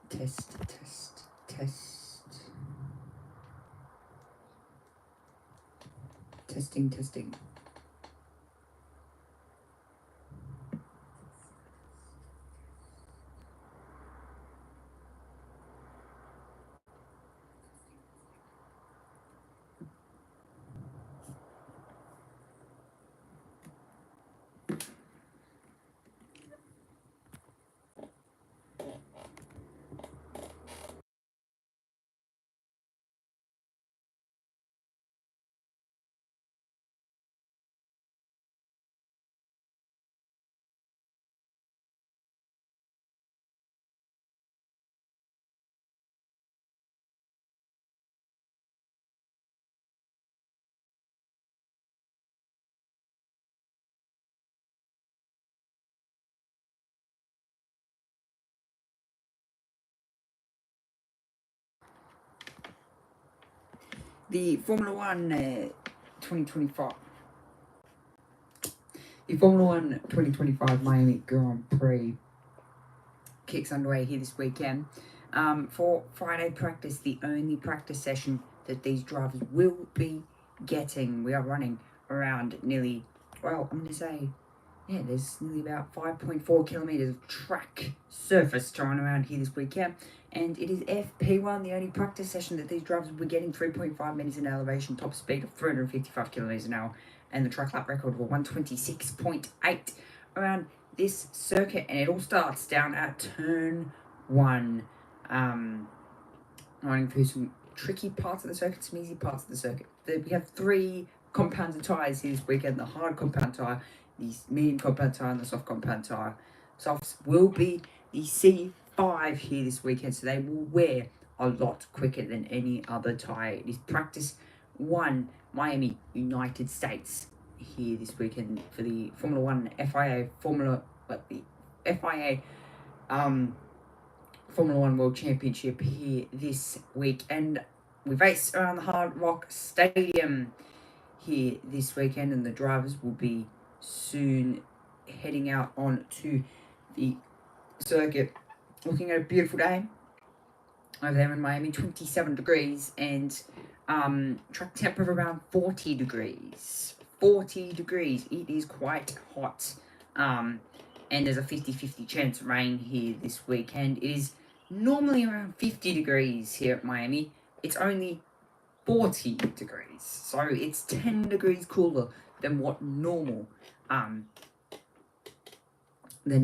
Test. Testing. The Formula One 2025. The Formula One 2025 Miami Grand Prix kicks underway here this weekend. For Friday practice, the only practice session that these drivers will be getting, we are running around nearly, well, I'm going to say, yeah, there's nearly about 5.4 kilometers of track surface to run around here this weekend. And it is FP1, the only practice session that these drivers will be getting 3.5 meters in elevation, top speed of 355 kilometers an hour, and the track lap record of a 126.8 around this circuit. And it all starts down at turn 1. Running through some tricky parts of the circuit, some easy parts of the circuit. We have 3 compound tyres here this weekend: the hard compound tyre, the medium compound tyre, and the soft compound tyre. Softs will be the C5 here this weekend, so they will wear a lot quicker than any other tyre. It is practice 1, Miami, United States, here this weekend for the Formula 1 FIA Formula One World Championship here this week. And we race around the Hard Rock Stadium here this weekend, and the drivers will be soon heading out on to the circuit. Looking at a beautiful day over there in Miami, 27 degrees, and track temp of around 40 degrees. 40 degrees. It is quite hot. And there's a 50-50 chance of rain here this weekend. It is normally around 50 degrees here at Miami. It's only 40 degrees, so it's 10 degrees cooler than what normal the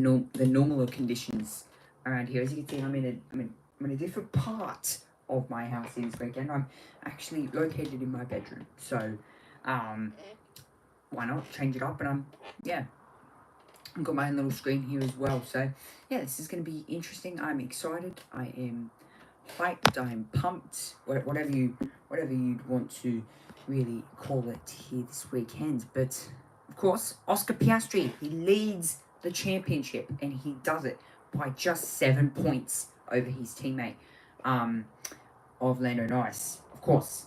normal conditions around here. As you can see, I'm in a different part of my house this weekend. I'm actually located in my bedroom, so why not change it up? And I've got my own little screen here as well. So yeah, this is going to be interesting. I'm excited. I am hyped. I'm pumped. Whatever you'd want to really call it here this weekend. But of course, Oscar Piastri, he leads the championship, and he does it by just 7 points over his teammate of Lando Norris. Of course,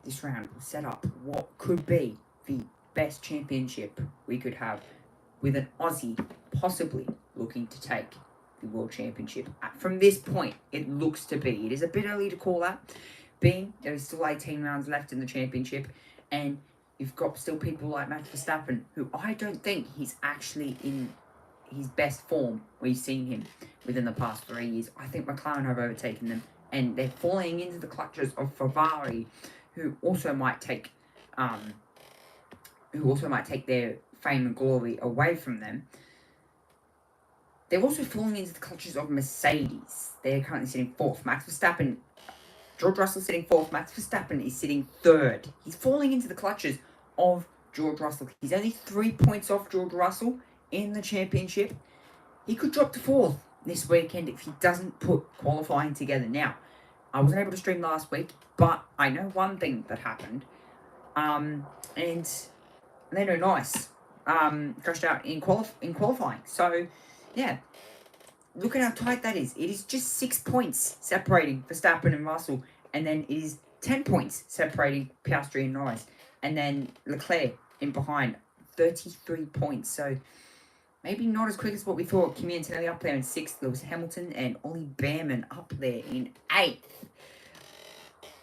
this round will set up what could be the best championship we could have, with an Aussie possibly looking to take the World Championship. From this point, it looks to be. It is a bit early to call that, being there is still 18 rounds left in the championship, and you've got still people like Max Verstappen, who I don't think he's actually in his best form we've seen him within the past 3 years. I think McLaren have overtaken them, and they're falling into the clutches of Ferrari, who also might take their fame and glory away from them. They're also falling into the clutches of Mercedes. They're currently sitting 4th. George Russell sitting 4th. Max Verstappen is sitting 3rd. He's falling into the clutches of George Russell. He's only 3 points off George Russell in the championship. He could drop to 4th this weekend if he doesn't put qualifying together. Now, I wasn't able to stream last week, but I know one thing that happened. And Lando Norris crashed out in qualifying. So, yeah, look at how tight that is. It is just 6 points separating Verstappen and Russell, and then it is 10 points separating Piastri and Norris, and then Leclerc in behind, 33 points. So, maybe not as quick as what we thought. Kimi Antonelli up there in 6th. Lewis Hamilton and Ollie Behrman up there in 8th.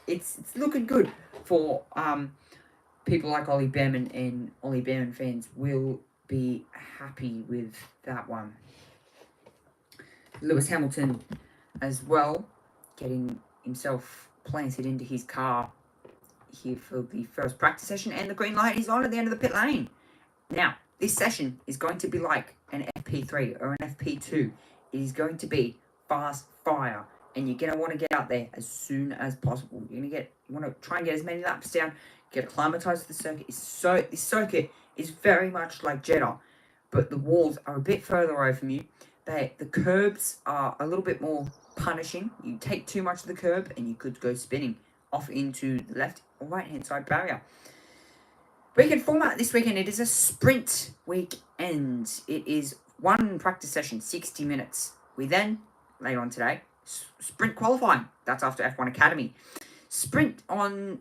It's looking good for people like Ollie Behrman, and Ollie Behrman fans will be happy with that one. Lewis Hamilton as well, getting himself planted into his car here for the first practice session, and the green light is on at the end of the pit lane. Now, this session is going to be like an FP3 or an FP2. It is going to be fast fire, and you're going to want to get out there as soon as possible. You want to try and get as many laps down, get acclimatized to the circuit. This circuit is very much like Jeddah, but the walls are a bit further away from you. The curbs are a little bit more punishing. You take too much of the curb, and you could go spinning off into the left or right hand side barrier. Weekend format this weekend, it is a sprint weekend. It is one practice session, 60 minutes. We then, later on today, sprint qualifying. That's after F1 Academy. Sprint on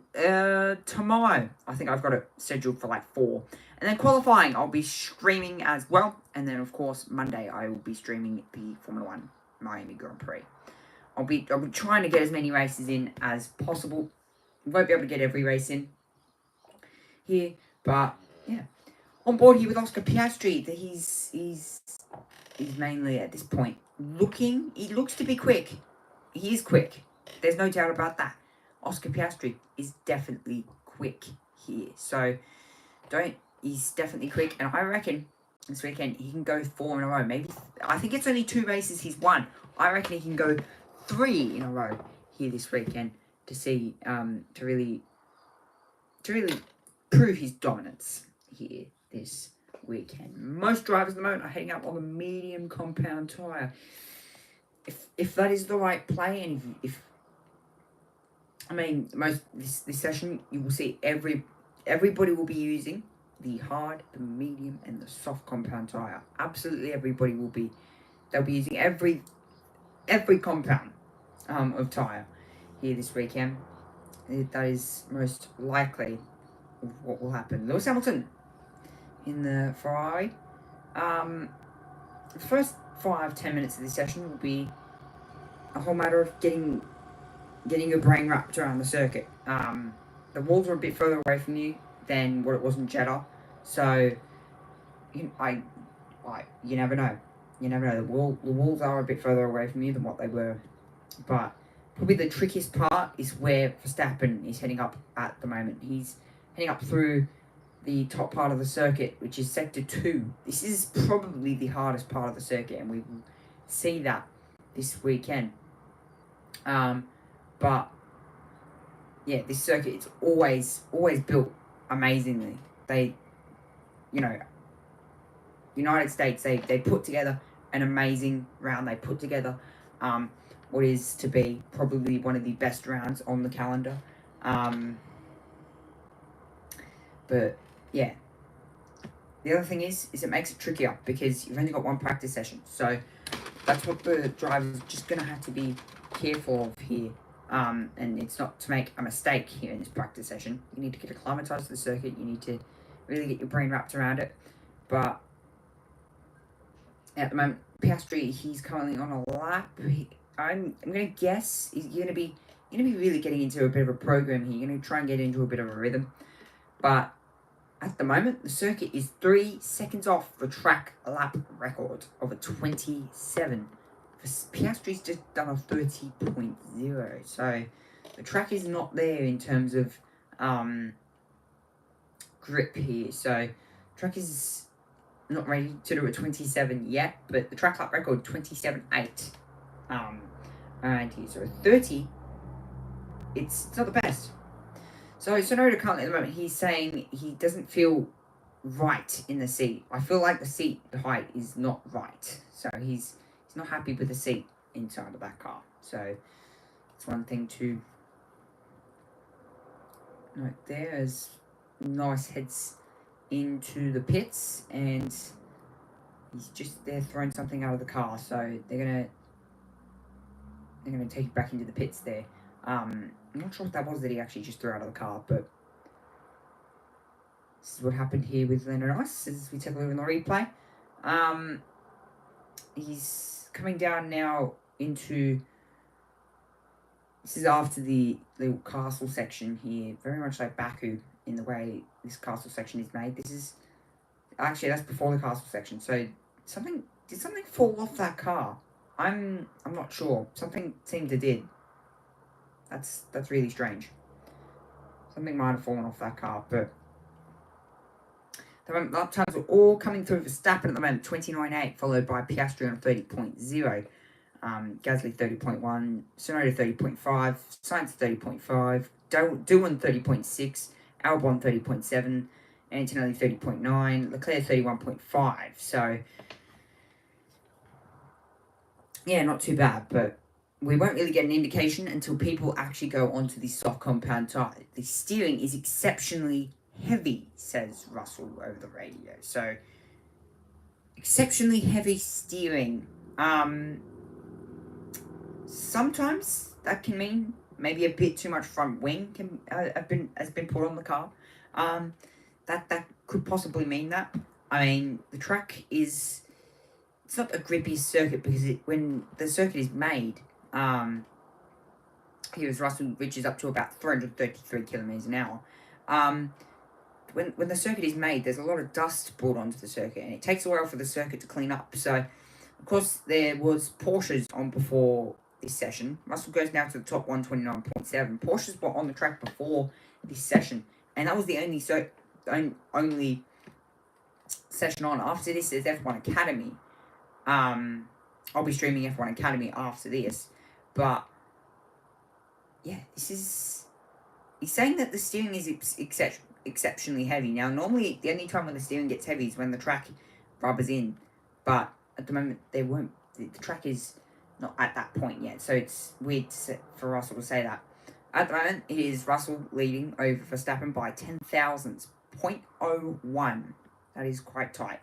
tomorrow. I think I've got it scheduled for like 4. And then qualifying, I'll be streaming as well. And then, of course, Monday, I will be streaming the Formula 1 Miami Grand Prix. I'll be trying to get as many races in as possible. Won't be able to get every race in here, but yeah, on board here with Oscar Piastri. That he's mainly at this point he looks to be quick. He is quick. There's no doubt about that. Oscar Piastri is definitely quick here. So he's definitely quick, and I reckon this weekend he can go 4 in a row. Maybe I think it's only 2 races he's won. I reckon he can go 3 in a row here this weekend to see to really prove his dominance here this weekend. Most drivers at the moment are heading up on the medium compound tyre. If that is the right play, and if I mean this session, you will see everybody will be using the hard, the medium, and the soft compound tyre. Absolutely, everybody will be. They'll be using every compound of tyre here this weekend. That is most likely what will happen. Lewis Hamilton in the Ferrari. The first 5-10 minutes of this session will be a whole matter of getting your brain wrapped around the circuit. The walls are a bit further away from you than what it was in Jeddah, so you never know. You never know. The walls are a bit further away from you than what they were, but probably the trickiest part is where Verstappen is heading up at the moment. He's heading up through the top part of the circuit, which is Sector 2. This is probably the hardest part of the circuit, and we will see that this weekend. But yeah, this circuit is always built amazingly. United States, they put together an amazing round. They put together what is to be probably one of the best rounds on the calendar. But yeah, the other thing is it makes it trickier because you've only got one practice session. So that's what the driver's just going to have to be careful of here. And it's not to make a mistake here in this practice session. You need to get acclimatized to the circuit. You need to really get your brain wrapped around it. But at the moment, Piastri, he's currently on a lap. I'm going to guess you're going to be really getting into a bit of a program here. You're going to try and get into a bit of a rhythm. But at the moment, the circuit is 3 seconds off the track lap record of a 27. Piastri's just done a 30.0. So the track is not there in terms of grip here. So track is not ready to do a 27 yet, but the track lap record 27.8 around here. So 30, it's not the best. So Sonoda currently at the moment, he's saying he doesn't feel right in the seat. I feel like the seat height is not right. So he's not happy with the seat inside of that car. So it's one thing to note there as Norris heads into the pits, and he's just there throwing something out of the car. So they're gonna take it back into the pits there. I'm not sure what that was that he actually just threw out of the car, but this is what happened here with Lando Norris as we take a look at the replay. He's coming down now into... This is after the little castle section here. Very much like Baku in the way this castle section is made. This is... Actually, that's before the castle section. So, did something fall off that car? I'm not sure. Something seemed to did. That's really strange. Something might have fallen off that car, but... The lap times are all coming through for Verstappen at the moment, 29.8, followed by Piastri on 30.0. Gasly 30.1, Tsunoda 30.5, Sainz 30.5, Doohan 30.6, Albon 30.7, Antonelli 30.9, Leclerc 31.5. So, yeah, not too bad, but we won't really get an indication until people actually go onto the soft compound tyre. The steering is exceptionally heavy, says Russell over the radio. So, exceptionally heavy steering. Sometimes that can mean maybe a bit too much front wing has been put on the car. That could possibly mean that. I mean, the track is... It's not a grippy circuit because when the circuit is made, here as Russell reaches up to about 333 kilometers an hour. When the circuit is made, there's a lot of dust brought onto the circuit, and it takes a while for the circuit to clean up. So, of course, there was Porsches on before this session. Russell goes now to the top 129.7. Porsches were on the track before this session, and that was the only session on. After this is F1 Academy. I'll be streaming F1 Academy after this, but yeah, he's saying that the steering is exceptionally heavy. Now, normally the only time when the steering gets heavy is when the track rubbers in, but at the moment they won't. The track is not at that point yet, so it's weird for Russell to say that. At the moment, it is Russell leading over Verstappen by 10 thousandths, 0.01. That is quite tight.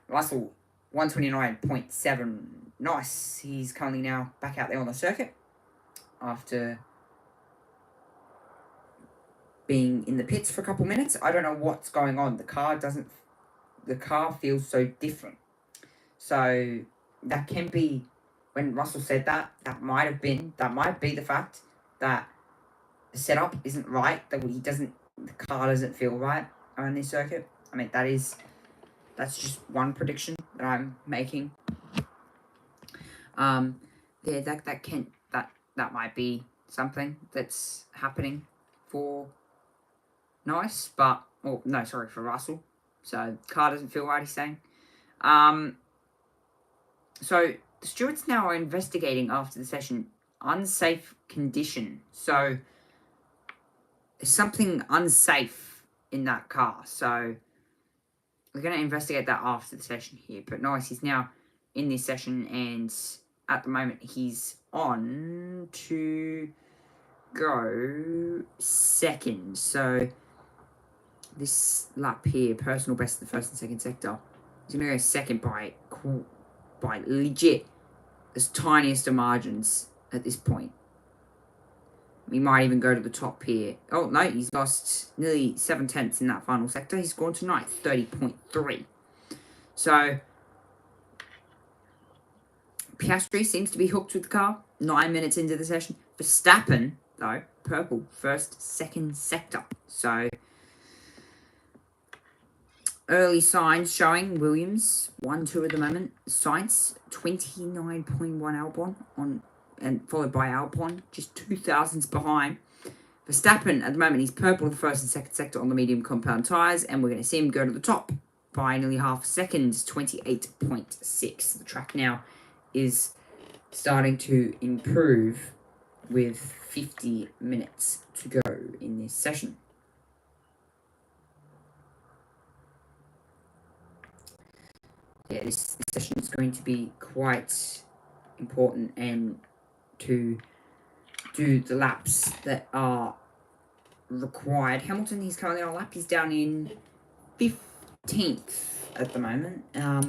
Russell 129.7. Nice. He's currently now back out there on the circuit after being in the pits for a couple minutes. I don't know what's going on. The car feels so different. So that can be, when Russell said that might be the fact that the setup isn't right, that the car doesn't feel right on this circuit. I mean, that's just one prediction that I'm making. Yeah, that might be something that's happening for for Russell. So car doesn't feel right, he's saying. So the stewards now are investigating after the session unsafe condition. So there's something unsafe in that car. So we're going to investigate that after the session here. But nice, he's now in this session, and at the moment he's on to go second. So this lap here, personal best of the first and second sector, he's going to go second by legit the tiniest of margins at this point. We might even go to the top here. Oh, no, he's lost nearly 7 tenths in that final sector. He's gone to ninth, 30.3. So, Piastri seems to be hooked with the car. 9 minutes into the session. Verstappen, though, purple, first, second sector. So, early signs showing Williams 1-2 at the moment. Sainz 29.1 Albon and followed by Albon, just 2 thousandths behind. Verstappen at the moment, he's purple in the first and second sector on the medium compound tyres, and we're going to see him go to the top by nearly half a second, 28.6. The track now is starting to improve with 50 minutes to go in this session. Yeah, this session is going to be quite important, and to do the laps that are required. Hamilton, he's currently on a lap. He's down in 15th at the moment. At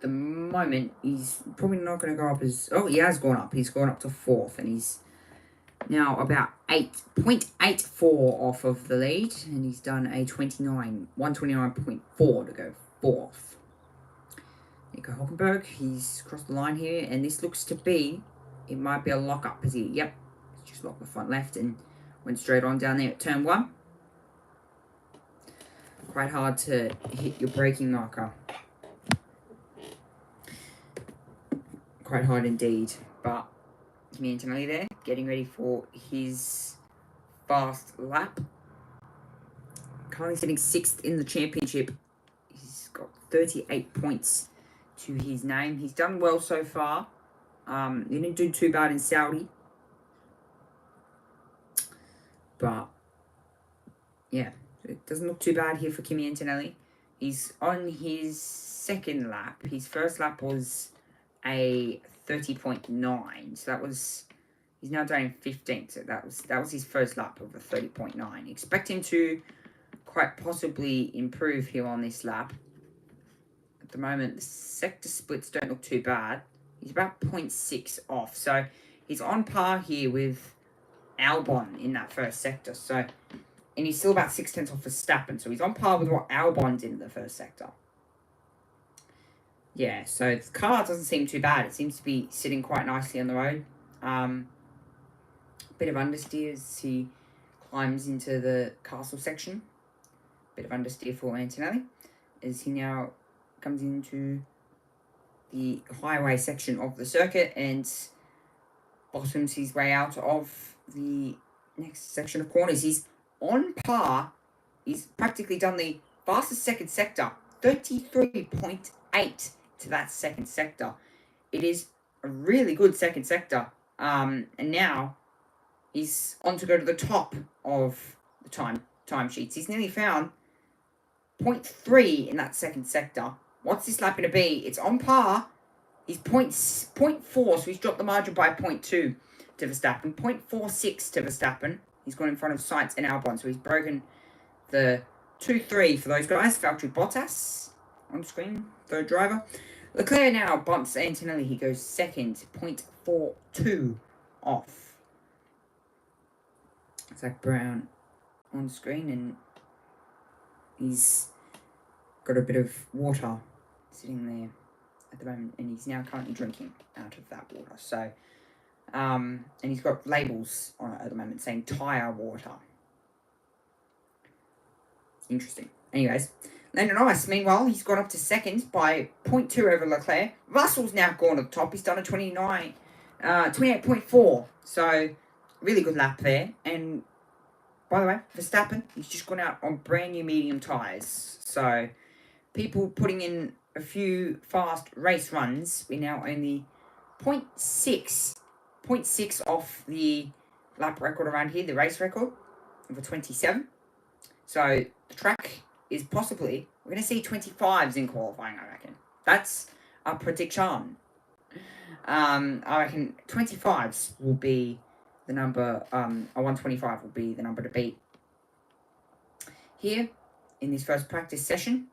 the moment, he's probably not going to go up as... Oh, he has gone up. He's gone up to 4th, and he's now about 8.84 off of the lead, and he's done a 129.4 to go 4th. Nico Hulkenberg, he's crossed the line here, and this looks to be, it might be a lock-up as he, yep, just locked the front left and went straight on down there at turn 1. Quite hard to hit your braking marker. Quite hard indeed, but Kimi Antonelli there, getting ready for his fast lap. Currently sitting 6th in the championship. He's got 38 points to his name. He's done well so far. He didn't do too bad in Saudi. But, yeah, it doesn't look too bad here for Kimi Antonelli. He's on his 2nd lap. His first lap was a 30.9. So that was, he's now doing 15th. So that was his first lap of a 30.9. Expect him to quite possibly improve here on this lap. At the moment, the sector splits don't look too bad. He's about 0.6 off. So he's on par here with Albon in that first sector. So, and he's still about 6/10 off Verstappen. So he's on par with what Albon did in the first sector. Yeah, so the car doesn't seem too bad. It seems to be sitting quite nicely on the road. Bit of understeer as he climbs into the castle section. Bit of understeer for Antonelli as he now comes into the highway section of the circuit and bottoms his way out of the next section of corners. He's on par. He's practically done the fastest second sector, 33.8 to that second sector. It is a really good second sector. And now he's on to go to the top of the time sheets. He's nearly found 0.3 in that second sector. What's this lap going to be? It's on par. He's 0.4, so he's dropped the margin by 0.2 to Verstappen. 0.46 to Verstappen. He's gone in front of Sainz and Albon, so he's broken the 2-3 for those guys. Valtteri Bottas on screen, 3rd driver. Leclerc now bumps Antonelli. He goes 2nd, 0.42 off. Zach Brown on screen, and he's got a bit of water sitting there at the moment, and he's now currently drinking out of that water. So, and he's got labels on it at the moment saying tyre water. Interesting. Anyways, Lando Norris, meanwhile, he's gone up to 2nd by 0.2 over Leclerc. Russell's now gone to the top. He's done a 28.4. So, really good lap there. And, by the way, Verstappen, he's just gone out on brand new medium tyres. So, people putting in a few fast race runs, we're now only 0.6 off the lap record around here, the race record of a 27. So the track is possibly, we're going to see 25s in qualifying, I reckon. That's a prediction. I reckon 25s will be the number, a 125 will be the number to beat. Here, in this first practice session,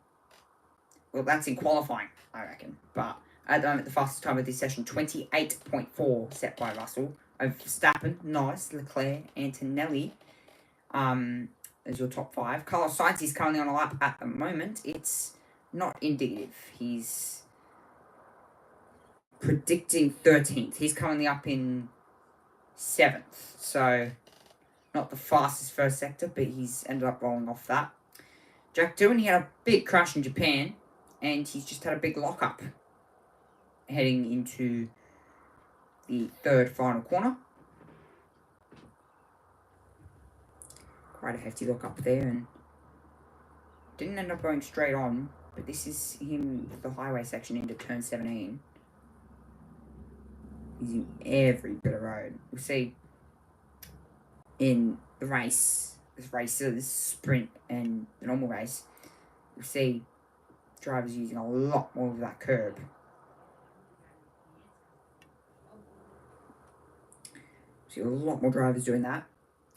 well, that's in qualifying, I reckon. But at the moment, the fastest time of this session, 28.4 set by Russell. Over Verstappen, Norris, Leclerc, Antonelli as your top 5. Carlos Sainz is currently on a lap at the moment. It's not indicative. He's predicting 13th. He's currently up in 7th. So, not the fastest first sector, but he's ended up rolling off that. Jack Doohan, he had a big crash in Japan, and he's just had a big lockup heading into the 3rd final corner. Quite a hefty lockup there, and didn't end up going straight on, but this is him with the highway section into turn 17. Using every bit of road. We'll see in the race, this sprint and the normal race, we'll see drivers using a lot more of that curb. See a lot more drivers doing that.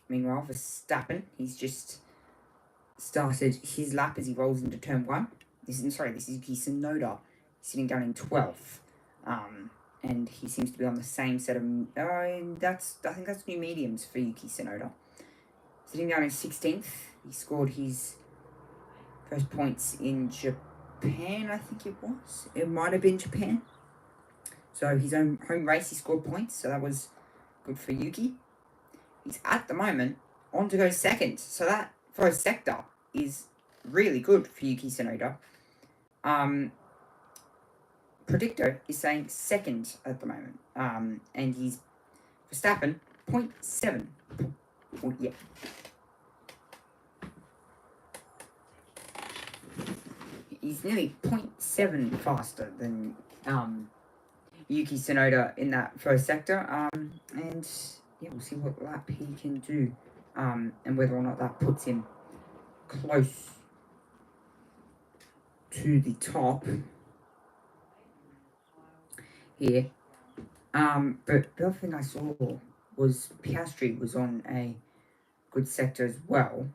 Meanwhile, Verstappen, he's just started his lap as he rolls into turn 1. This is Yuki Tsunoda sitting down in 12th. And he seems to be on the same set of... I think that's new mediums for Yuki Tsunoda. Sitting down in 16th. He scored his first points in Japan, I think it was. It might have been Japan. So his own home race, he scored points, so that was good for Yuki. He's at the moment on to go second, so that for a sector is really good for Yuki Tsunoda. Predictor is saying second at the moment, and he's Verstappen 0.7. Yeah. He's nearly 0.7 faster than Yuki Tsunoda in that first sector. And yeah, we'll see what lap he can do, and whether or not that puts him close to the top here. But the other thing I saw was Piastri was on a good sector as well.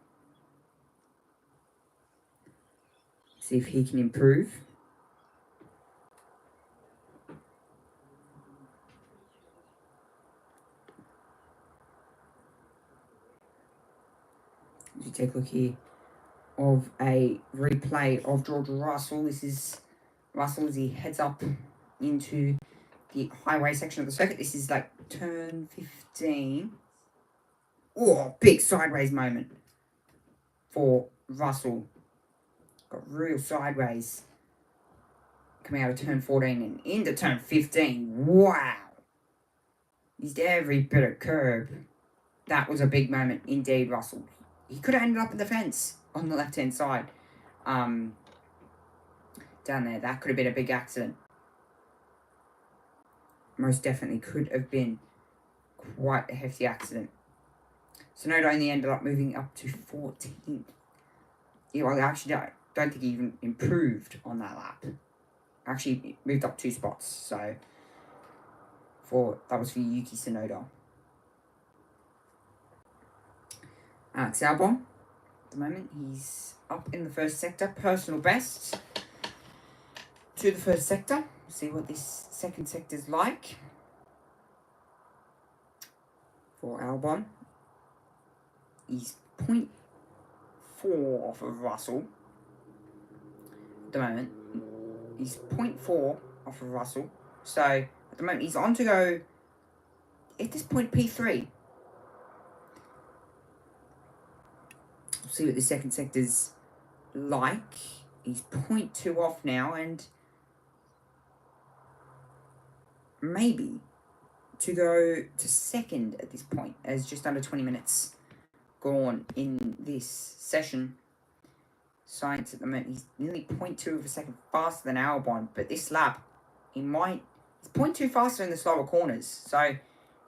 See if he can improve. As you take a look here of a replay of George Russell. This is Russell as he heads up into the highway section of the circuit. This is like turn 15. Oh, big sideways moment for Russell. Got real sideways coming out of turn 14 and into turn 15. Wow. He's every bit of curb. That was a big moment indeed, Russell. He could have ended up in the fence on the left-hand side. Down there. That could have been a big accident. Most definitely could have been quite a hefty accident. Tsunoda only ended up moving up to 14th. Yeah, well, actually, don't think he even improved on that lap. Actually, moved up 2 spots. So, that was for Yuki Tsunoda. Alex Albon, at the moment, he's up in the first sector. Personal best to the first sector. See what this second sector's like for Albon. He's 0.4 off of Russell at the moment. He's 0.4 off of Russell. So, at the moment, he's on to go, at this point, P3. We'll see what the second sector's like. He's 0.2 off now, and maybe to go to second at this point, as just under 20 minutes gone in this session. Science at the moment, he's nearly 0.2 of a second faster than Albon, but this lap, he's 0.2 faster in the slower corners, so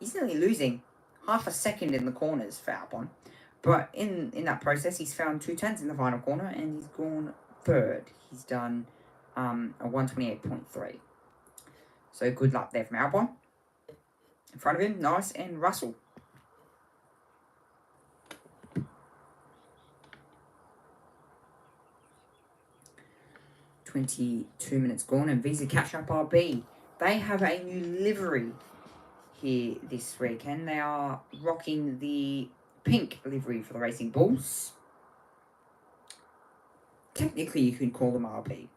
he's nearly losing half a second in the corners for Albon. But in that process, he's found 2 tenths in the final corner, and he's gone third. He's done a 128.3. So good luck there from Albon. In front of him, Norris and Russell. .22 minutes gone, and Visa Cash Up RB. They have a new livery here this weekend. They are rocking the pink livery for the Racing Bulls. Technically, you could call them RB.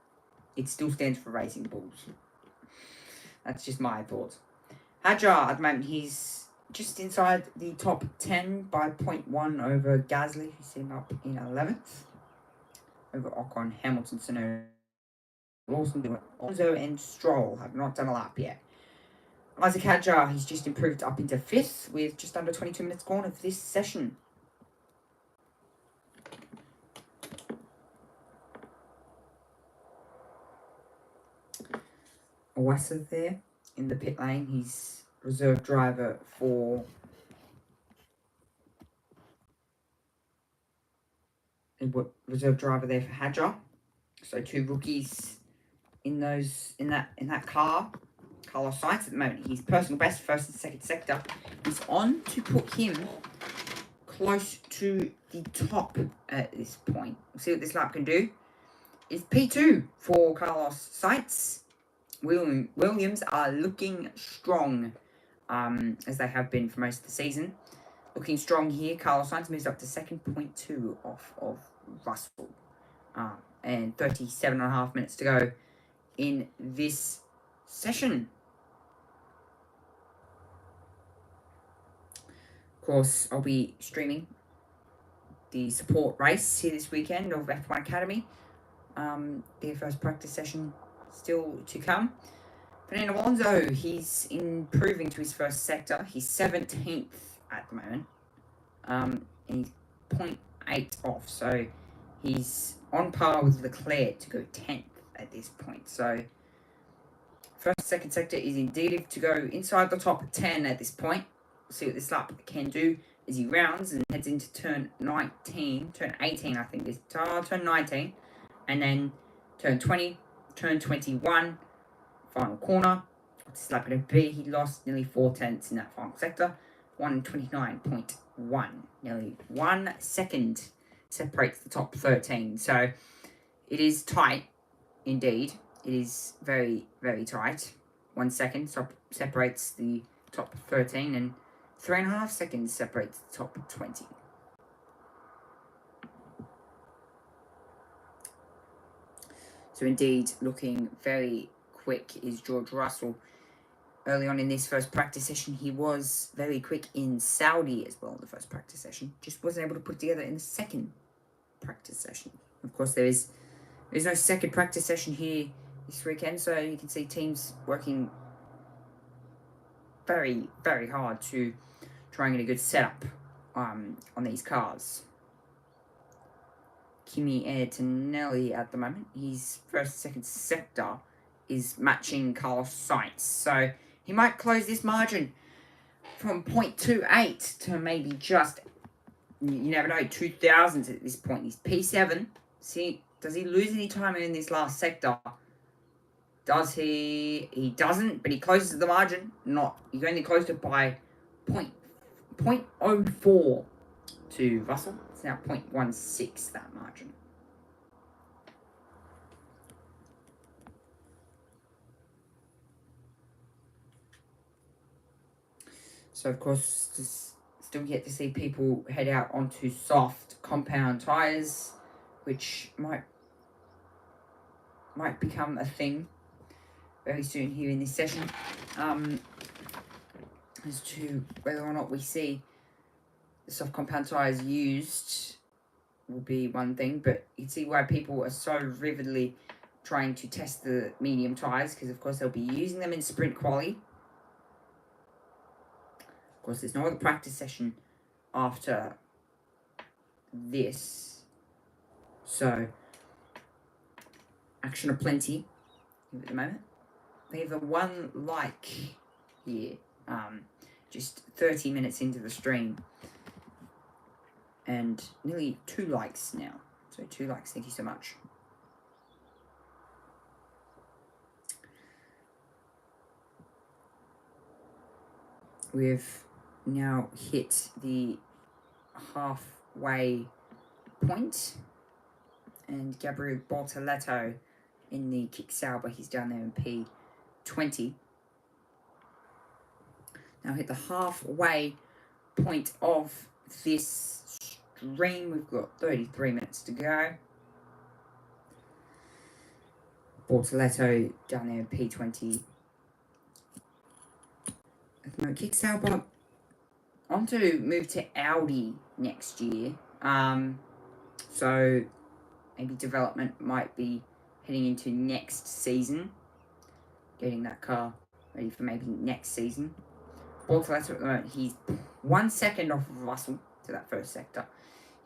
It still stands for Racing Bulls. That's just my thoughts. Hadjar, at the moment, he's just inside the top 10 by 0.1 over Gasly, who's him up in 11th. Over Ocon, Hamilton, Tsunoda, Lawson, Alonso, and Stroll have not done a lap yet. Isaac Hadjar, he's just improved up into 5th with just under 22 minutes gone of this session. Owasa there in the pit lane. He's reserve driver for reserve driver there for Hadjar. So 2 rookies in that car. Carlos Sainz at the moment. He's personal best, first and second sector. He's on to put him close to the top at this point. We'll see what this lap can do. It's P2 for Carlos Sainz. Williams are looking strong, as they have been for most of the season. Looking strong here. Carlos Sainz moves up to second, 0.2 off of Russell. and 37.5 minutes to go in this session. Of course, I'll be streaming the support race here this weekend of F1 Academy. Their first practice session still to come. Fernando Alonso, he's improving to his first sector. He's 17th at the moment. And he's 0.8 off. So he's on par with Leclerc to go 10th at this point. So first, second sector is indeed to go inside the top 10 at this point. We'll see what this lap can do as he rounds and heads into turn 18, I think this turn 19, and then turn 20, turn 21, final corner. What's this lap going to be? He lost nearly 4 tenths in that final sector, 1:29.1, nearly 1 second separates the top 13. So it is tight, indeed. It is very, very tight. 1 second separates the top 13, and 3.5 seconds separates the top 20. So indeed, looking very quick is George Russell. Early on in this first practice session, he was very quick in Saudi as well in the first practice session. Just wasn't able to put it together in the second practice session. Of course, there's no second practice session here this weekend, so you can see teams working very, very hard to try and get a good setup on these cars. Kimi Antonelli at the moment, his first, second sector is matching Carlos Sainz, so he might close this margin from 0.28 to maybe just, you never know, 2,000 at this point. He's P7. See, does he lose any time in this last sector? Does he? He doesn't, but he closes the margin. He only closed it by 0.04 to Russell. It's now 0.16, that margin. So, of course, just still yet to see people head out onto soft compound tyres, which might become a thing very soon here in this session. As to whether or not we see the soft compound tyres used will be one thing, but you can see why people are so vividly trying to test the medium tyres, because of course they'll be using them in sprint quali. Of course, there's no other practice session after this, so action aplenty at the moment. They have a 1 like here, just 30 minutes into the stream, and nearly 2 likes now. So 2 likes, thank you so much. We've now hit the halfway point, and Gabriel Bortoleto in the kick Sauber, he's down there in P20. Now hit the halfway point of this stream. We've got 33 minutes to go. Bortoleto down there in P20. Kick Sauber on to move to Audi next year. So maybe development might be heading into next season, getting that car ready for maybe next season. Bortoleto at the moment, he's 1 second off of Russell to that first sector.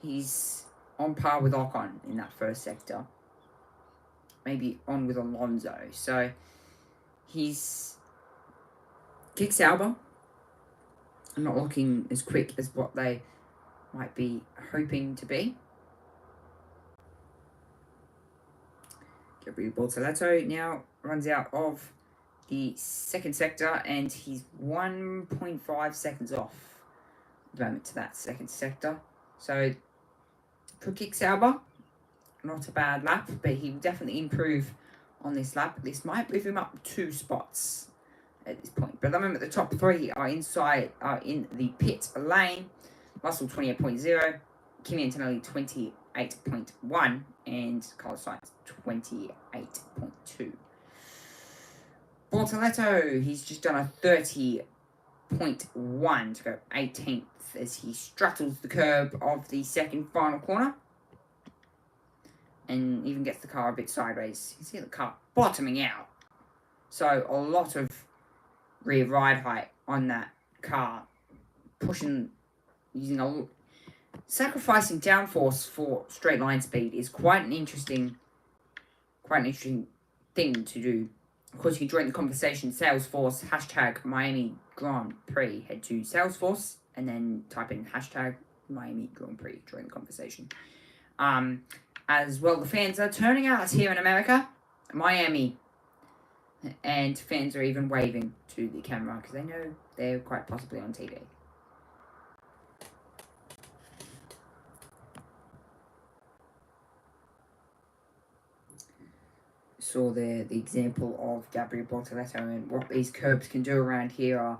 He's on par with Ocon in that first sector. Maybe on with Alonso. So he's kick Sauber, not looking as quick as what they might be hoping to be. Gabriel Bortoleto now runs out of the second sector, and he's 1.5 seconds off at the moment to that second sector. So for kick Sauber, not a bad lap, but he will definitely improve on this lap. This might move him up 2 spots at this point. But at the moment, the top 3 are in the pit lane. Russell 28.0, Kimi Antonelli 8.1 and colour science 28.2. Bortoletto, he's just done a 30.1 to go 18th as he straddles the curb of the second final corner and even gets the car a bit sideways. You can see the car bottoming out. So a lot of rear ride height on that car, pushing, sacrificing downforce for straight line speed is quite an interesting thing to do. Of course, you can join the conversation, Salesforce, hashtag Miami Grand Prix. Head to Salesforce and then type in hashtag Miami Grand Prix. Join the conversation. As well, the fans are turning out here in America, Miami. And fans are even waving to the camera because they know they're quite possibly on TV. Saw there the example of Gabriel Bortoletto, and what these curbs can do around here are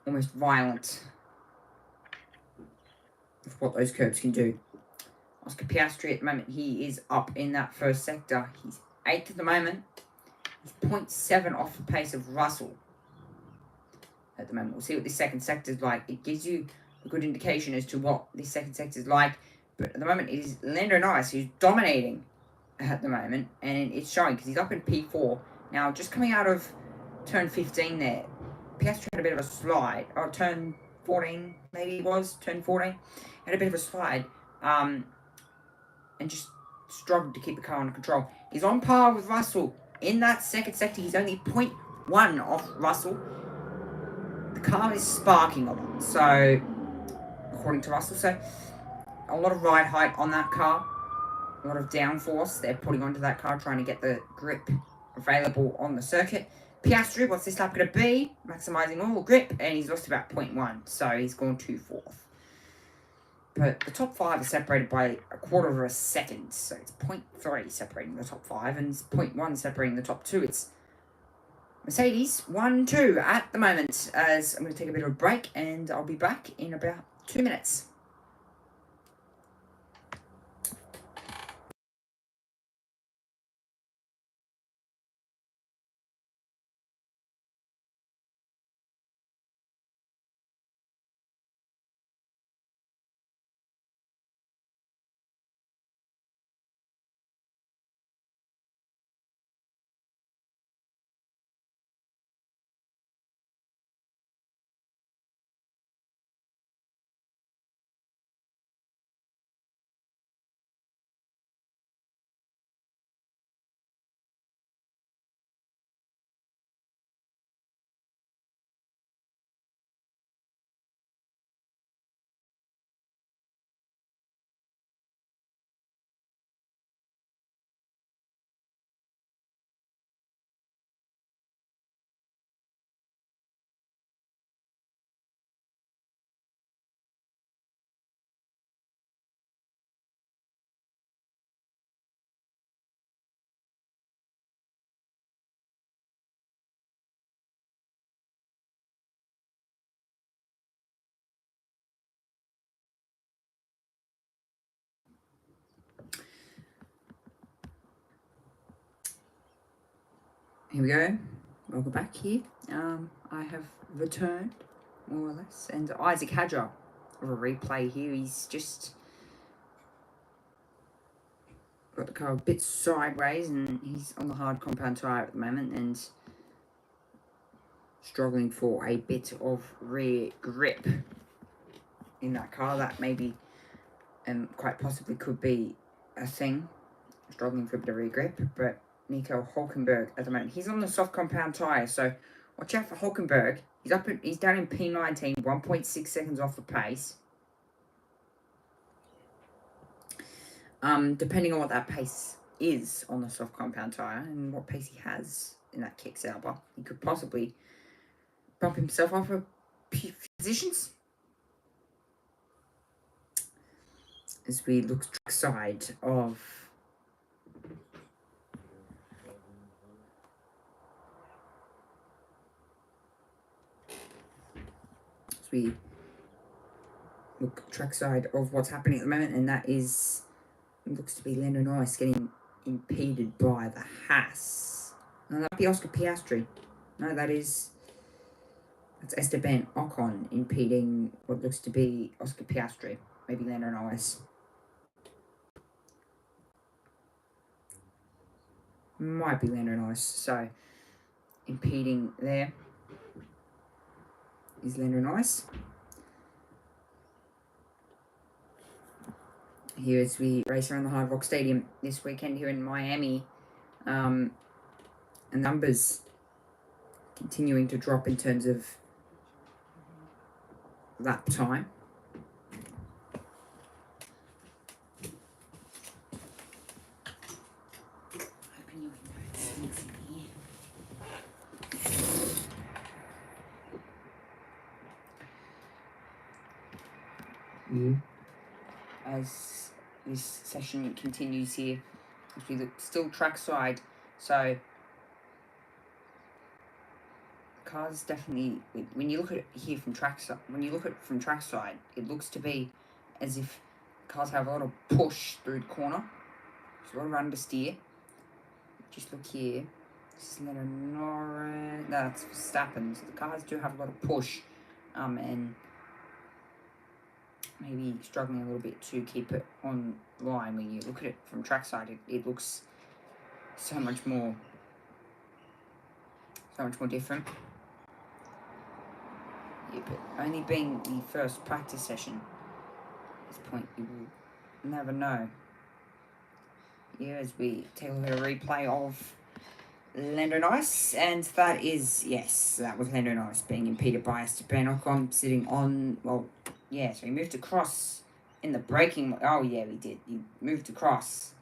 almost violent of what those curbs can do. Oscar Piastri at the moment, he is up in that first sector. He's 8th at the moment. He's 0.7 off the pace of Russell at the moment. We'll see what this second sector is like. It gives you a good indication as to what this second sector is like. But at the moment, it is Lando Norris who's dominating at the moment. And it's showing because he's up in P4. Now, just coming out of turn 15 there, Piastri had a bit of a slide. Or turn 14, maybe it was. Turn 14. Had a bit of a slide. And just struggled to keep the car under control. He's on par with Russell. In that second sector, he's only 0.1 off Russell. The car is sparking a lot, so according to Russell, so a lot of ride height on that car, a lot of downforce they're putting onto that car, trying to get the grip available on the circuit. Piastri, what's this lap going to be? Maximising all grip, and he's lost about 0.1, so he's gone to 4th. But the top 5 are separated by a quarter of a second, so it's 0.3 separating the top 5 and 0.1 separating the top 2. It's Mercedes 1-2 at the moment, as I'm going to take a bit of a break and I'll be back in about 2 minutes. Here we go. Welcome back here. I have returned, more or less. And Isaac Hadjar of a replay here. He's just got the car a bit sideways and he's on the hard compound tyre at the moment and struggling for a bit of rear grip in that car. That maybe quite possibly could be a thing. Struggling for a bit of rear grip, but Nico Hulkenberg at the moment. He's on the soft compound tyre, so watch out for Hulkenberg. He's down in P19, 1.6 seconds off the pace. Depending on what that pace is on the soft compound tyre and what pace he has in that kick Sauber, he could possibly bump himself off a few positions. As we look track side of we look trackside of what's happening at the moment, and that is, looks to be Lando Norris getting impeded by the Haas. No, that'd be Oscar Piastri. No, that's Esteban Ocon impeding what looks to be Oscar Piastri. Maybe Lando Norris. Might be Lando Norris. So, impeding there is Lando Norris. Here as we race around the Hard Rock Stadium this weekend here in Miami. And numbers continuing to drop in terms of lap time. As this session continues here, as we look still trackside, so cars definitely, when you look at it here from trackside, it looks to be as if cars have a lot of push through the corner. There's a lot of understeer. Just look here. This is Lando Norris. No, that's Verstappen. So the cars do have a lot of push, and maybe struggling a little bit to keep it on line. When you look at it from trackside, it looks so much more different. Yeah, but only being the first practice session at this point, you will never know. Yeah, as we take a look at a replay of Lando Norris, and that is, yes, that was Lando Norris being impeded by Esteban Ocon sitting on, well, yeah, so he moved across in the braking, oh yeah, we did, he moved across,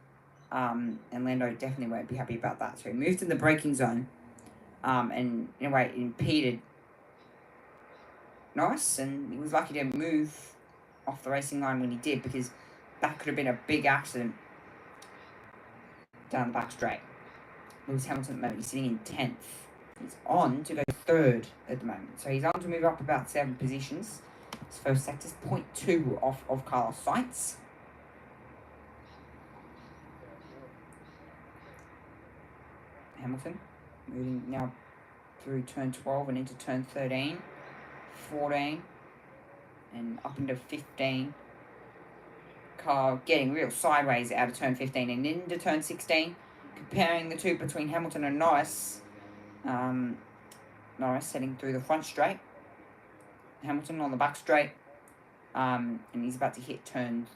and Lando definitely won't be happy about that, so he moved in the braking zone, and in a way it impeded Norris, and he was lucky to move off the racing line when he did, because that could have been a big accident down the back straight. Lewis Hamilton at the moment, he's sitting in 10th. He's on to go 3rd at the moment. So he's on to move up about 7 positions. His first sector's 0.2 off of Carlos Sainz. Hamilton moving now through turn 12 and into turn 13, 14, and up into 15. Car getting real sideways out of turn 15 and into turn 16. Comparing the two between Hamilton and Norris. Norris heading through the front straight. Hamilton on the back straight. And he's about to hit turn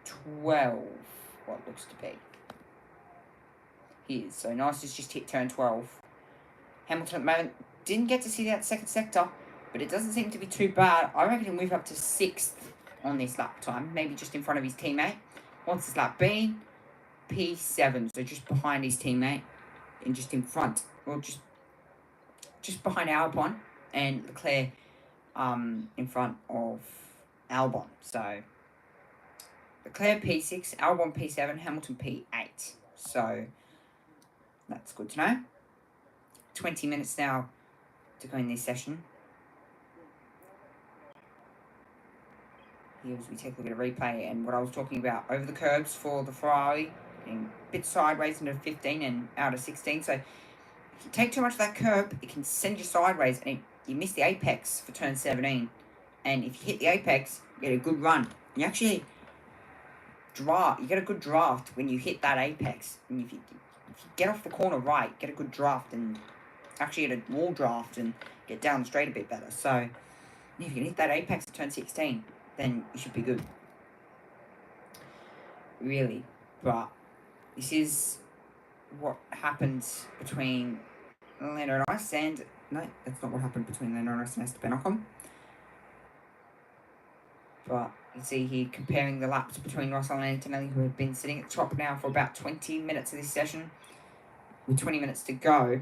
12, what looks to be. He is. So Norris has just hit turn 12. Hamilton at the moment didn't get to see that second sector, but it doesn't seem to be too bad. I reckon he'll move up to 6th on this lap time, maybe just in front of his teammate. What's his lap been? P7, so just behind his teammate and just in front, or just behind Albon, and Leclerc in front of Albon. So Leclerc P6, Albon P7, Hamilton P8. So that's good to know. 20 minutes now to go in this session. Here as we take a look at a replay and what I was talking about over the curbs for the Ferrari, getting a bit sideways into 15 and out of 16. So if you take too much of that curb, it can send you sideways and you miss the apex for turn 17. And if you hit the apex, you get a good run. You actually you get a good draft when you hit that apex. And if you get off the corner right, get a good draft and actually get a wall draft and get down the straight a bit better. So if you can hit that apex at turn 16, then you should be good. Really. But this is what happened between Lando Norris and... No, that's not what happened between Lando Norris and Esteban Ocon. But you see here comparing the laps between Russell and Antonelli, who have been sitting at the top now for about 20 minutes of this session. With 20 minutes to go,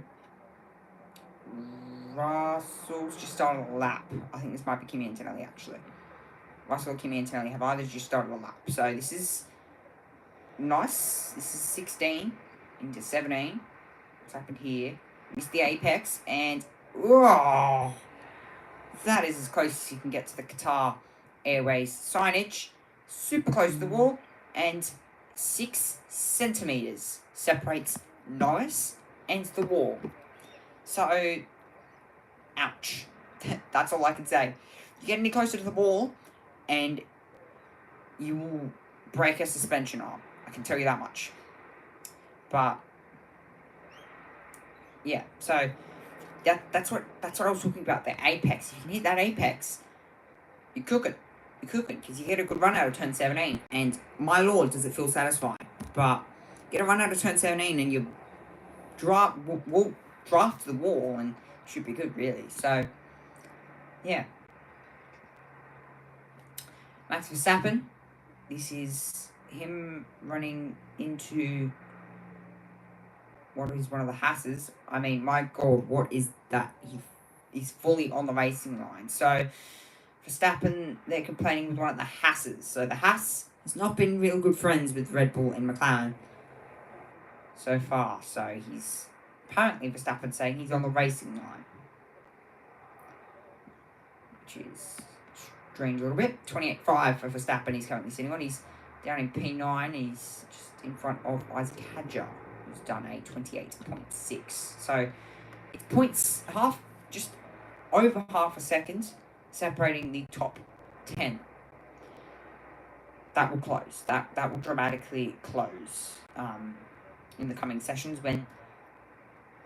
Russell's just started a lap. I think this might be Kimi Antonelli actually. Russell and Kimi Antonelli have either just started a lap. So this is nice. This is 16 into 17. What's happened here? Missed the apex and... Oh, that is as close as you can get to the Qatar Airways signage, super close to the wall, and 6 centimetres separates Norris and the wall. So, ouch. That's all I can say. You get any closer to the wall, and you will break a suspension arm. I can tell you that much. But yeah, so that's what I was talking about. The apex. You can hit that apex. You cook it. Because you get a good run out of turn 17. And my lord, does it feel satisfying. But get a run out of turn 17 and you draft the wall and should be good, really. So, yeah. Max Verstappen. This is him running into what is one of the Hasses. I mean, my God, what is that? He's fully on the racing line. So, Verstappen, they're complaining with one of the Hasses. So the Haas has not been real good friends with Red Bull and McLaren so far. So he's apparently Verstappen saying he's on the racing line, which is strange a little bit. 28.5 for Verstappen. He's currently sitting on. He's down in P9. He's just in front of Isaac Hadjar, who's done a 28.6. So it's points just over half a second separating the top 10. That will close. That will dramatically close in the coming sessions when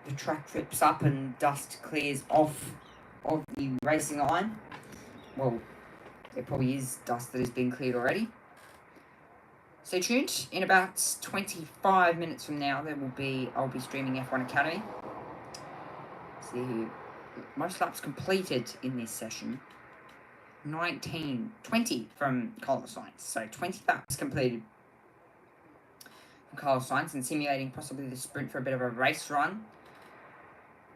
the track trips up and dust clears off of the racing line. Well, there probably is dust that has been cleared already. Stay tuned. In about 25 minutes from now, I'll be streaming F1 Academy. See here. Most laps completed in this session. 20 from Carlos Sainz. So 20 laps completed from Carlos Sainz and simulating possibly the sprint for a bit of a race run.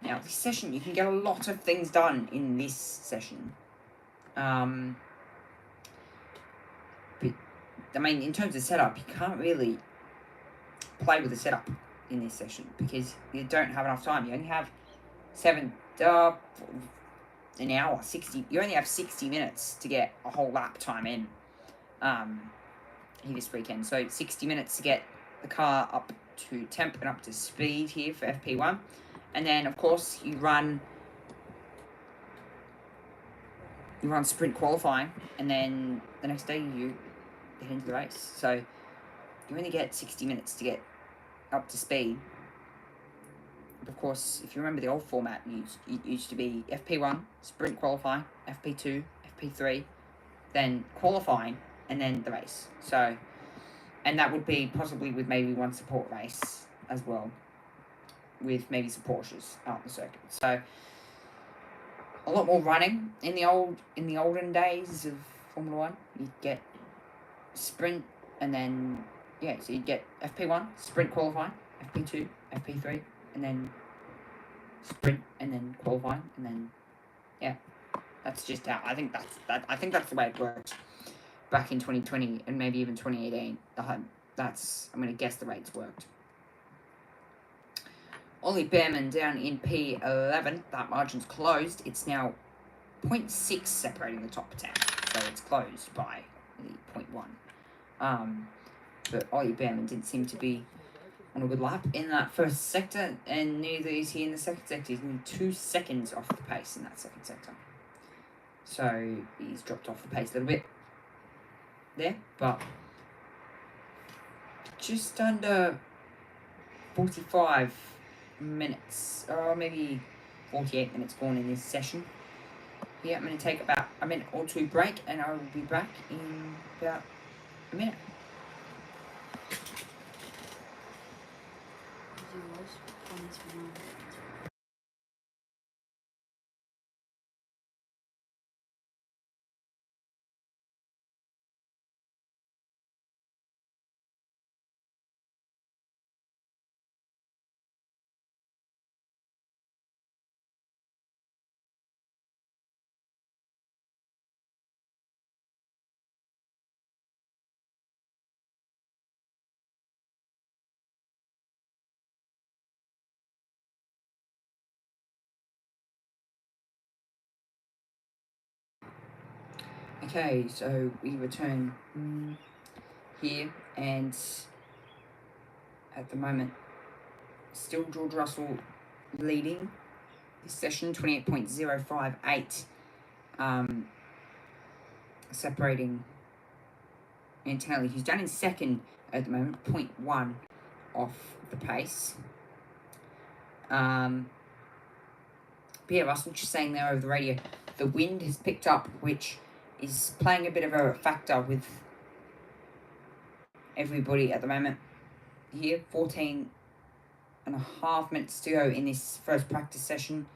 Now, this session, you can get a lot of things done in this session. But, I mean, in terms of setup, you can't really play with the setup in this session because you don't have enough time. You only have an hour, 60. You only have 60 minutes to get a whole lap time in here this weekend. So 60 minutes to get the car up to temp and up to speed here for FP1. And then, of course, you run sprint qualifying, and then the next day you get into the race. So you only get 60 minutes to get up to speed. Of course, if you remember the old format, it used to be FP1, sprint qualifying, FP2, FP3, then qualifying, and then the race. So, and that would be possibly with maybe one support race as well, with maybe some Porsches out on the circuit. So, a lot more running in the olden days of Formula 1. You'd get sprint, and then so you'd get FP1, sprint qualifying, FP2, FP3, and then sprint, and then qualifying, and then that's just how I think that's the way it worked back in 2020 and maybe even 2018. I'm gonna guess the way it's worked. Ollie Behrman down in P11. That margin's closed. It's now 0.6 separating the top 10, so it's closed by 0.1. But Ollie Behrman didn't seem to be on a good lap in that first sector, and neither is he in the second sector. He's only 2 seconds off the pace in that second sector. So he's dropped off the pace a little bit there, but just under 45 minutes, or maybe 48 minutes gone in this session. Yeah, I'm going to take about a minute or two break, and I will be back in about a minute. Okay, so we return here, and at the moment, still George Russell leading this session, 28.058, separating Antonelli, who's down in second at the moment, 0.1 off the pace. Pierre Russell just saying there over the radio, the wind has picked up, which is playing a bit of a factor with everybody at the moment. Here, 14 and a half minutes to go in this first practice session.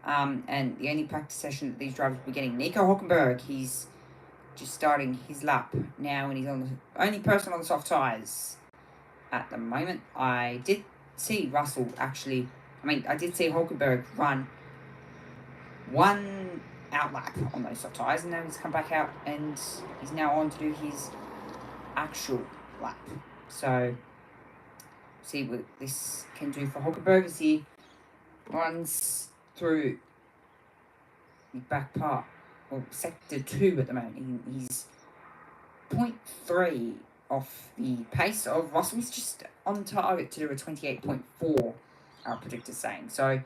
And the only practice session that these drivers will be getting. Nico Hülkenberg, he's just starting his lap now, and he's on the only person on the soft tyres at the moment. I did see Russell actually, I did see Hülkenberg run one out lap on those soft tyres, and now he's come back out and he's now on to do his actual lap. So, see what this can do for Hülkenberg as he runs through the back part, or sector 2 at the moment. He's 0.3 off the pace of Russell. He's just on target to do a 28.4, our predictor's saying. So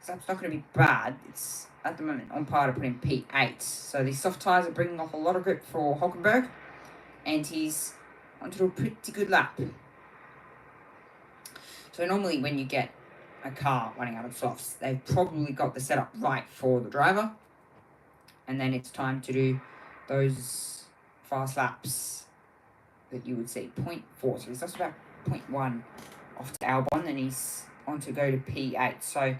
that's not going to be bad. It's at the moment on par to put in P8. So these soft tyres are bringing off a lot of grip for Hülkenberg, and he's on to do a pretty good lap. So normally when you get a car running out of softs, they've probably got the setup right for the driver, and then it's time to do those fast laps that you would see. 0.4, so he's just about 0.1 off to Albon, and he's on to go to P8. So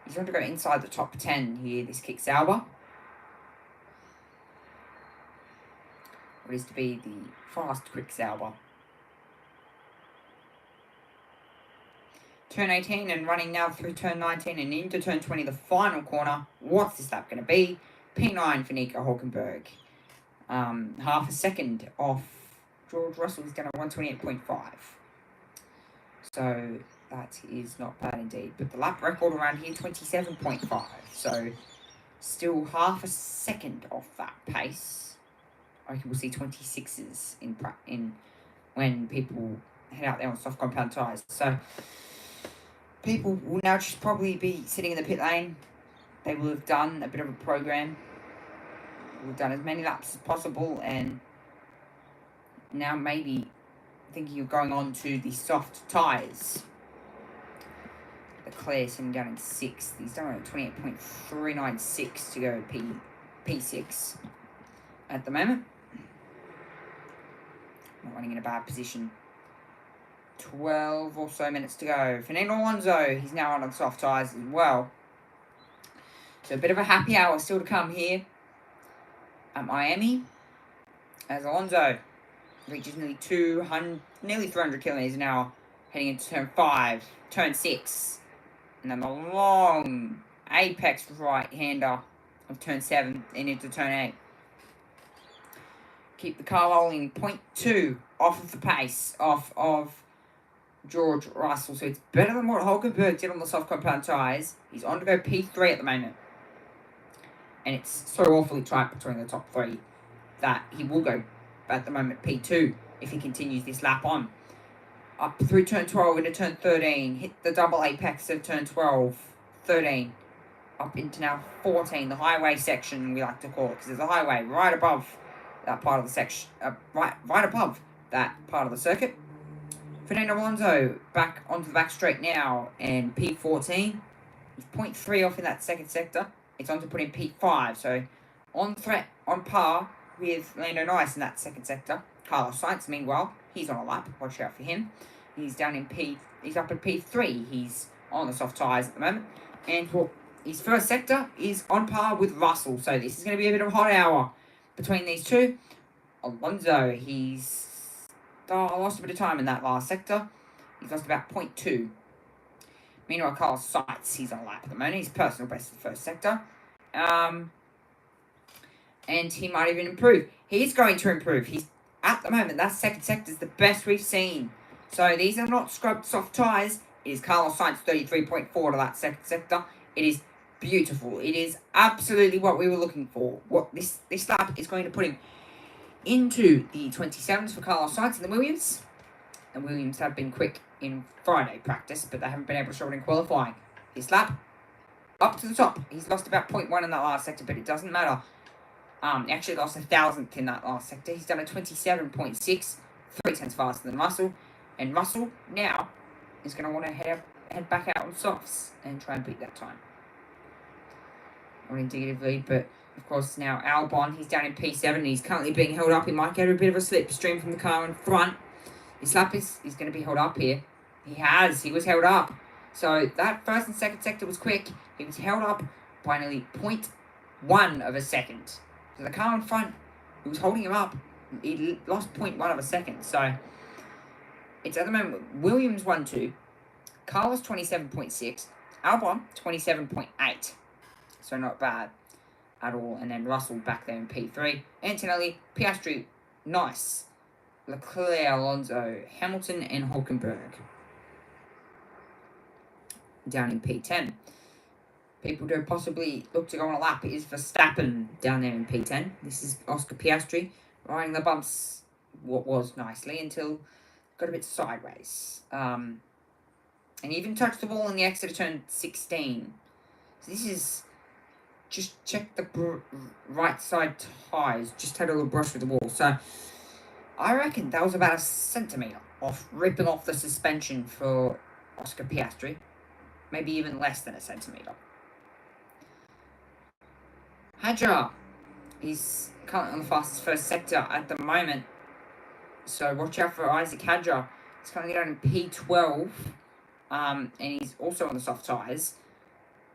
he's on to go inside the top 10 here. This kicks Sauber. What is to be the fast, quick Sauber. Turn 18 and running now through turn 19 and into turn 20, the final corner. What's this lap going to be? P9 for Nico Hülkenberg. Half a second off George Russell. He's done a 128.5. So that is not bad indeed. But the lap record around here, 27.5. So still half a second off that pace. I reckon we'll see 26s in when people head out there on soft compound tyres. So people will now just probably be sitting in the pit lane. They will have done a bit of a program. We've done as many laps as possible, and now maybe thinking of going on to the soft tyres. Leclerc sitting down in 6th. He's done at 28.396 to go P6 at the moment. Not running in a bad position. 12 or so minutes to go. Fernando Alonso, he's now on the soft tyres as well. So a bit of a happy hour still to come here at Miami, as Alonso reaches nearly 300 kilometers an hour, heading into turn 5, turn 6, and then the long apex right-hander of turn 7 and into turn 8. Keep the car rolling, 0.2 off of the pace, off of George Russell. So it's better than what Hülkenberg did on the soft compound tyres. He's on to go P3 at the moment. And it's so awfully tight between the top 3 that he will go at the moment P2 if he continues this lap on. Up through turn 12 into turn 13. Hit the double apex of turn 12, 13. Up into now 14, the highway section we like to call it, because there's a highway right above that part of the section, right above that part of the circuit. Fernando Alonso back onto the back straight now, and P14. He's 0.3 off in that second sector. It's on to put in P5, so on par with Lando Norris in that second sector. Carlos Sainz, meanwhile, he's on a lap. Watch out for him. He's down in he's up at P3. He's on the soft tyres at the moment. And for his first sector is on par with Russell. So this is going to be a bit of a hot hour between these two. Alonso, he's lost a bit of time in that last sector. He's lost about 0.2. Meanwhile, Carlos Sainz, he's on a lap at the moment. He's personal best in the first sector. And he might even improve. He's going to improve. He's at the moment, that second sector is the best we've seen. So these are not scrubbed soft tyres. It is Carlos Sainz 33.4 to that second sector. It is beautiful. It is absolutely what we were looking for. What this lap is going to put him into the 27s for Carlos Sainz and the Williams. And Williams have been quick in Friday practice, but they haven't been able to show it in qualifying. This lap, up to the top. He's lost about 0.1 in that last sector, but it doesn't matter. He actually lost 1,000th in that last sector. He's done a 27.6, 3 tenths faster than Russell. And Russell now is going to want to head back out on softs and try and beat that time. Not an indicative lead, but of course now Albon, he's down in P7 and he's currently being held up. He might get a bit of a slipstream from the car in front. His lap is going to be held up here. He was held up. So that first and second sector was quick. He was held up by nearly 0.1 of a second. So the car in front, who was holding him up, he lost 0.1 of a second. So it's at the moment Williams 1-2, Carlos 27.6, Albon 27.8. So not bad at all. And then Russell back there in P3. Antonelli, Piastri, nice. Leclerc, Alonso, Hamilton, and Hulkenberg down in P10. People do possibly look to go on a lap. It is Verstappen down there in P10. This is Oscar Piastri riding the bumps what was nicely until got a bit sideways. And even touched the ball in the exit of turn 16. So this is just check the right side tyres. Just had a little brush with the wall. So I reckon that was about a centimetre off ripping off the suspension for Oscar Piastri. Maybe even less than a centimetre. Hadjar is currently on the fastest first sector at the moment. So watch out for Isaac Hadjar. He's currently down in P12. And he's also on the soft tyres.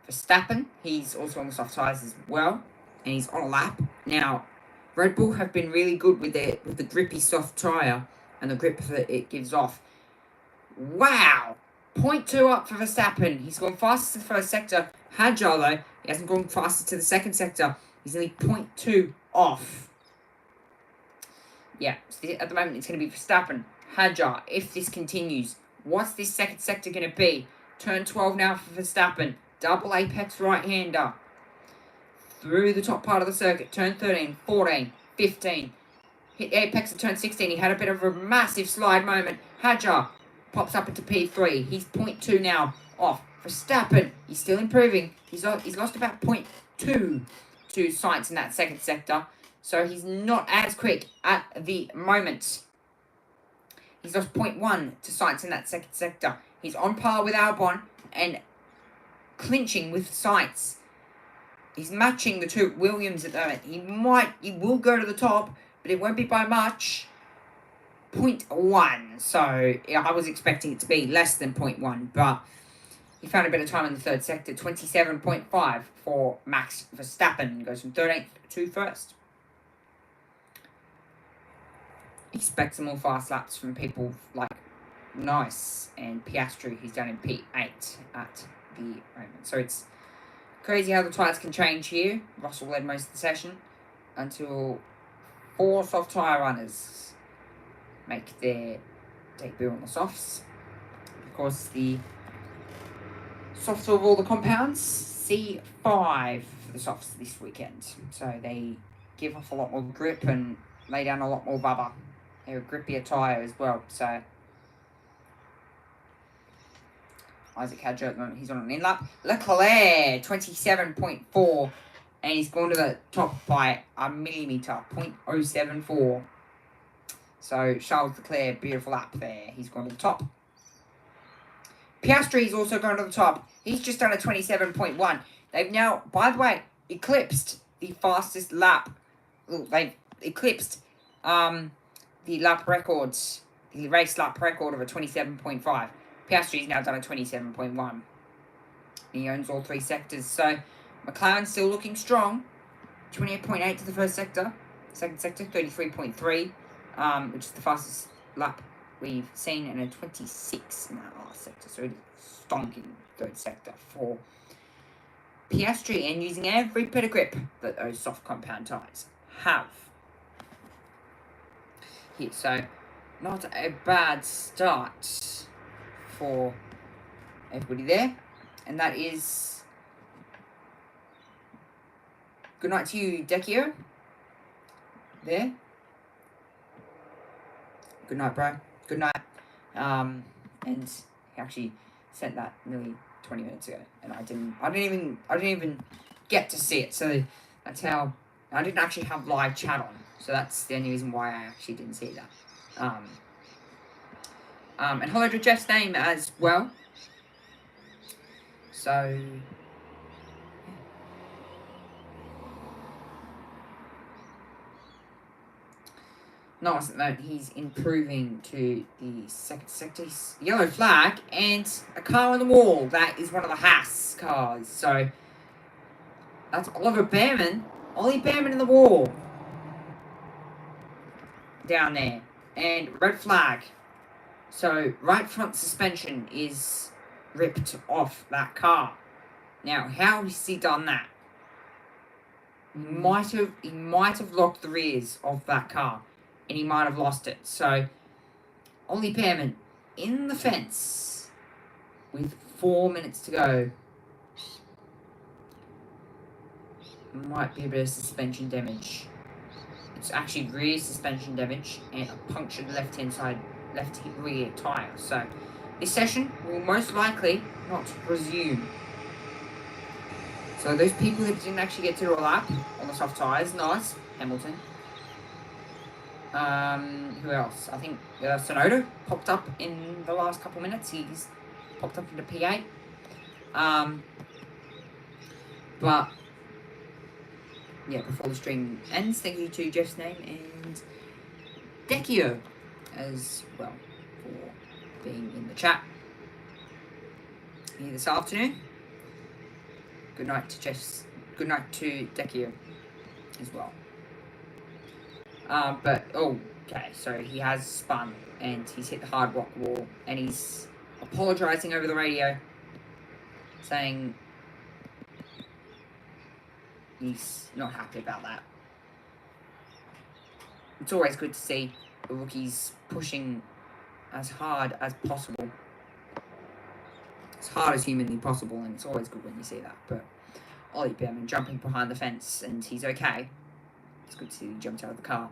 Verstappen, he's also on the soft tyres as well. And he's on a lap. Now, Red Bull have been really good with the grippy soft tyre and the grip that it gives off. Wow! 0.2 up for Verstappen. He's gone fastest to the first sector. Hadjar, though, he hasn't gone fastest to the second sector. He's only 0.2 off. Yeah, so at the moment it's going to be Verstappen. Hadjar, if this continues, what's this second sector going to be? Turn 12 now for Verstappen. Double apex right-hander. Through the top part of the circuit. Turn 13, 14, 15. Hit the apex at turn 16. He had a bit of a massive slide moment. Hadjar pops up into P3. He's 0.2 now off. Verstappen, he's still improving. He's lost about 0.2 to Sainz in that second sector. So he's not as quick at the moment. He's lost 0.1 to Sainz in that second sector. He's on par with Albon and clinching with Sainz. He's matching the two Williams at the moment. He will go to the top, but it won't be by much. 0.1. So I was expecting it to be less than 0.1, but he found a bit of time in the third sector. 27.5 for Max Verstappen. Goes from 13th to first. Expect some more fast laps from people like Nice and Piastri, who's down in P8 at the moment. So it's crazy how the tyres can change here. Russell led most of the session until 4 soft tyre runners make their debut on the softs. Of course, the softer of all the compounds, C5 for the softs this weekend. So they give off a lot more grip and lay down a lot more bubble. They're a grippier tyre as well. So Isaac Hadjar at the moment, he's on an in-lap. Leclerc, 27.4. And he's gone to the top by a millimetre, 0.074. So Charles Leclerc, beautiful lap there. He's gone to the top. Piastri's also gone to the top. He's just done a 27.1. They've now, by the way, eclipsed the fastest lap. They've eclipsed the lap records, the race lap record of a 27.5. Piastri's now done a 27.1. He owns all 3 sectors. So McLaren's still looking strong. 28.8 to the first sector. Second sector, 33.3, which is the fastest lap we've seen, and a 26 in that last sector. So it is stonking third sector for Piastri, and using every bit of grip that those soft compound tyres have. Here, so not a bad start for everybody there, and that is Good night to you, Dekio. There. Good night, bro. Good night. And he actually sent that nearly 20 minutes ago, and I didn't even get to see it. So that's how I didn't actually have live chat on. So that's the only reason why I actually didn't see that. And hello to Jeff's name as well. So nice that he's improving to the second sector. Yellow flag and a car on the wall. That is one of the Haas cars. So that's Oliver Behrman. Ollie Behrman in the wall. Down there. And red flag. So right front suspension is ripped off that car. Now, how has he done that? He might have locked the rears of that car, and he might have lost it. So, Ollie Pearman in the fence with 4 minutes to go. Might be a bit of suspension damage. It's actually rear suspension damage and a punctured left rear tyre. So, this session will most likely not resume. So those people that didn't actually get to a lap on the soft tyres, nice. Hamilton. Who else? I think Sonoda popped up in the last couple minutes. He's popped up into P8. But yeah, before the stream ends, thank you to Jeff's name and Dekio as well for being in the chat here this afternoon. Good night to Jeff's. Good night to Dekio as well. Okay, so he has spun and he's hit the hard rock wall and he's apologising over the radio, saying he's not happy about that. It's always good to see the rookies pushing as hard as possible. As hard as humanly possible, and it's always good when you see that. But Ollie Behrman jumping behind the fence, and he's okay. It's good to see he jumped out of the car.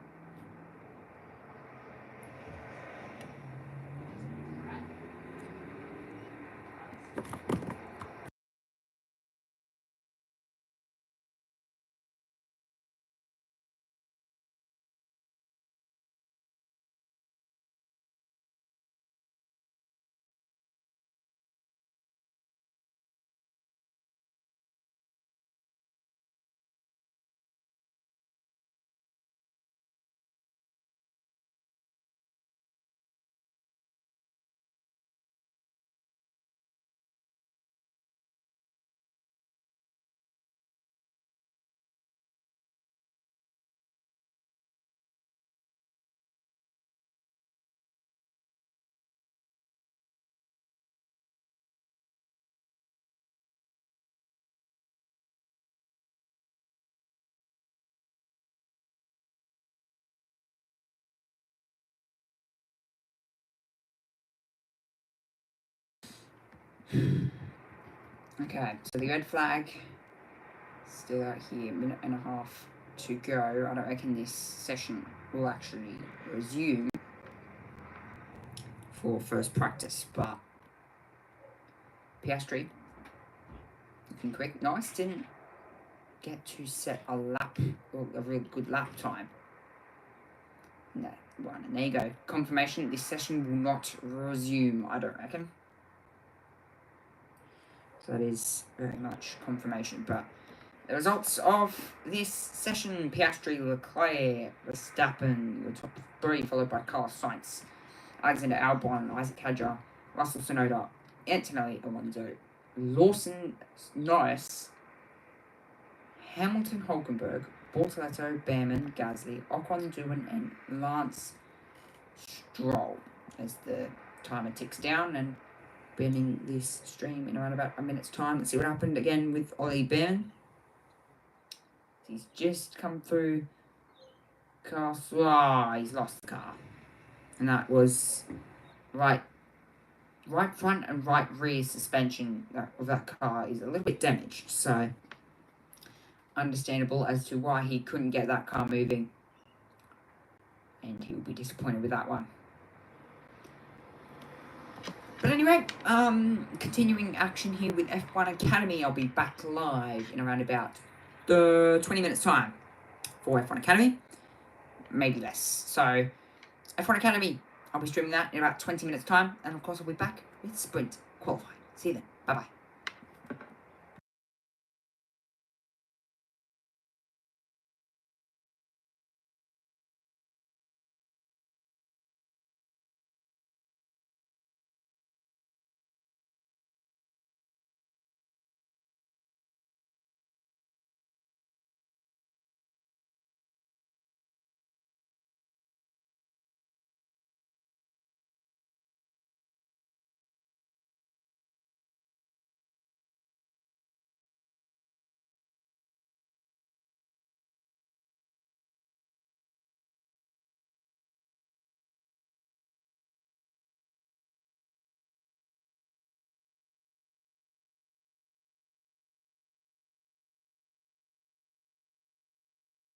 Okay, so the red flag still out here, 1.5 minutes to go. I don't reckon this session will actually resume for first practice, but Piastri looking quick. Nice, didn't get to set a lap, or a real good lap time. No, one, and there you go. Confirmation, this session will not resume, I don't reckon. So that is very much confirmation, but the results of this session: Piastri, Leclerc, Verstappen, the top three, followed by Carlos Sainz, Alexander Albon, Isaac Hadjar, Russell Tsunoda, Antonelli Alonso, Lawson Norris, Hamilton Hulkenberg, Bortoletto, Behrman, Gasly, Ocon, Doohan, and Lance Stroll as the timer ticks down, and ending this stream in around about a minute's time. Let's see what happened again with Ollie Behrman. He's just come through car. He's lost the car. And that was right front and right rear suspension of that car is a little bit damaged. So understandable as to why he couldn't get that car moving. And he will be disappointed with that one. But anyway, continuing action here with F1 Academy. I'll be back live in around about the 20 minutes time for F1 Academy. Maybe less. So, F1 Academy, I'll be streaming that in about 20 minutes time. And of course, I'll be back with Sprint Qualifying. See you then. Bye-bye.